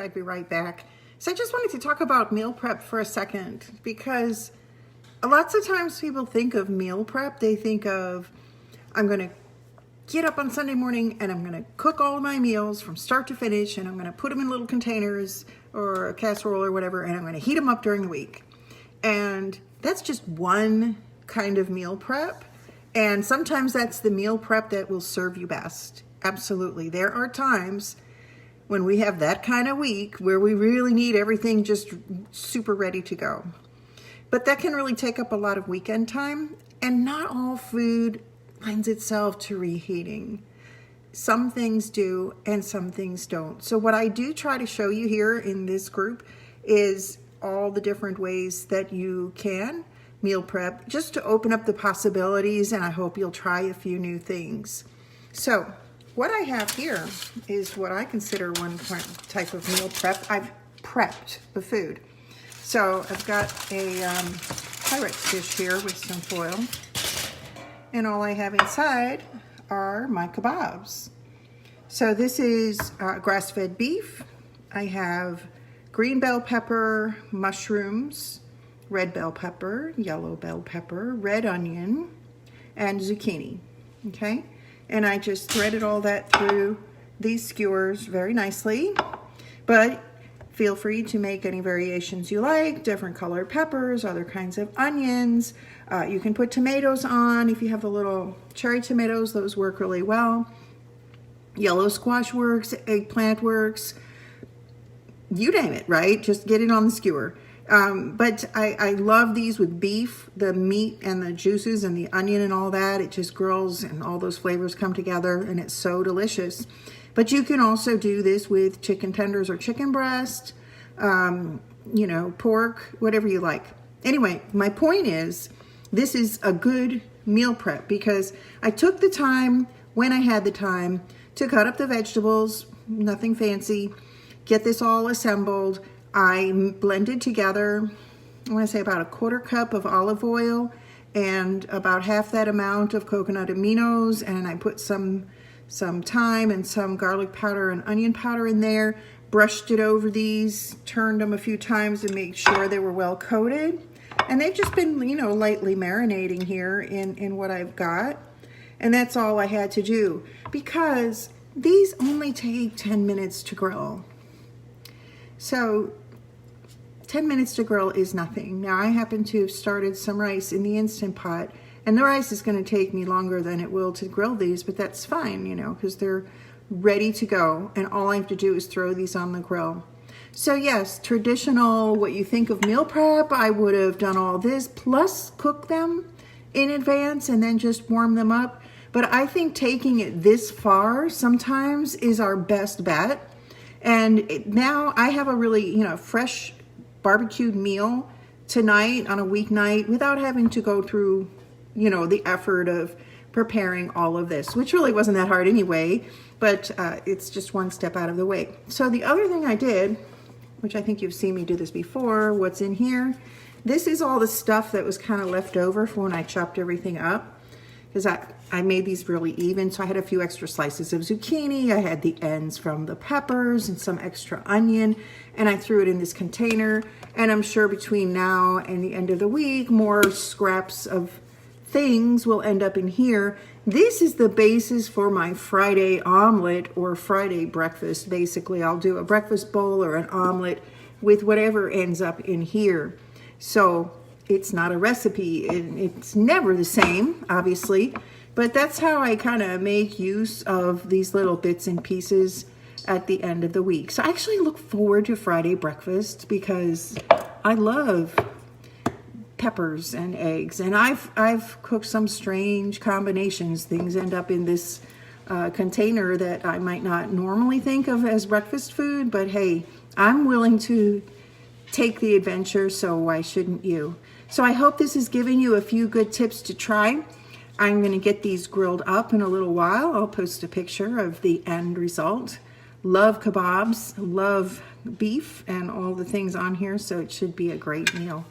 I'd be right back. So I just wanted to talk about meal prep for a second, because lots of times people think of meal prep, they think of, I'm going to get up on Sunday morning and I'm going to cook all of my meals from start to finish, and I'm going to put them in little containers or a casserole or whatever, and I'm going to heat them up during the week. And that's just one kind of meal prep. And sometimes that's the meal prep that will serve you best. Absolutely. There are times when we have that kind of week where we really need everything just super ready to go. But that can really take up a lot of weekend time, and not all food lends itself to reheating. Some things do and some things don't. So what I do try to show you here in this group is all the different ways that you can meal prep, just to open up the possibilities, and I hope you'll try a few new things. So what I have here is what I consider one type of meal prep. I've prepped the food. So I've got a Pyrex dish here with some foil, and all I have inside are my kebabs. So this is grass-fed beef. I have green bell pepper, mushrooms, red bell pepper, yellow bell pepper, red onion, and zucchini, okay? And I just threaded all that through these skewers very nicely, but feel free to make any variations you like, different colored peppers, other kinds of onions. You can put tomatoes on. If you have the little cherry tomatoes, those work really well. Yellow squash works, eggplant works, you name it, right? Just get it on the skewer. But I love these with beef, the meat and the juices and the onion and all that. It just grills and all those flavors come together, and it's so delicious. But you can also do this with chicken tenders or chicken breast, you know, pork, whatever you like. Anyway, my point is, this is a good meal prep because I took the time when I had the time to cut up the vegetables, nothing fancy, get this all assembled. I blended together, I want to say about a 1/4 cup of olive oil and about half that amount of coconut aminos, and I put some thyme and some garlic powder and onion powder in there, brushed it over these, turned them a few times to make sure they were well coated. And they've just been, you know, lightly marinating here in what I've got. And that's all I had to do, because these only take 10 minutes to grill. So 10 minutes to grill is nothing. Now I happen to have started some rice in the Instant Pot, and the rice is going to take me longer than it will to grill these, but that's fine, you know, because they're ready to go, and all I have to do is throw these on the grill. So yes, traditional, what you think of meal prep, I would have done all this, plus cook them in advance and then just warm them up. But I think taking it this far sometimes is our best bet. And now I have a really, you know, fresh barbecued meal tonight on a weeknight without having to go through, you know, the effort of preparing all of this, which really wasn't that hard anyway, but it's just one step out of the way. So the other thing I did, which I think you've seen me do this before, what's in here, this is all the stuff that was kind of left over from when I chopped everything up, because I made these really even, so I had a few extra slices of zucchini, I had the ends from the peppers and some extra onion, and I threw it in this container, and I'm sure between now and the end of the week, more scraps of things will end up in here. This is the basis for my Friday omelet or Friday breakfast. Basically, I'll do a breakfast bowl or an omelet with whatever ends up in here. So it's not a recipe. It's never the same, obviously, but that's how I kind of make use of these little bits and pieces at the end of the week. So I actually look forward to Friday breakfast because I love peppers and eggs, and I've cooked some strange combinations. Things end up in this container that I might not normally think of as breakfast food, but hey, I'm willing to take the adventure, so why shouldn't you? So I hope this has given you a few good tips to try. I'm going to get these grilled up in a little while. I'll post a picture of the end result. Love kebabs, love beef, and all the things on here, so it should be a great meal.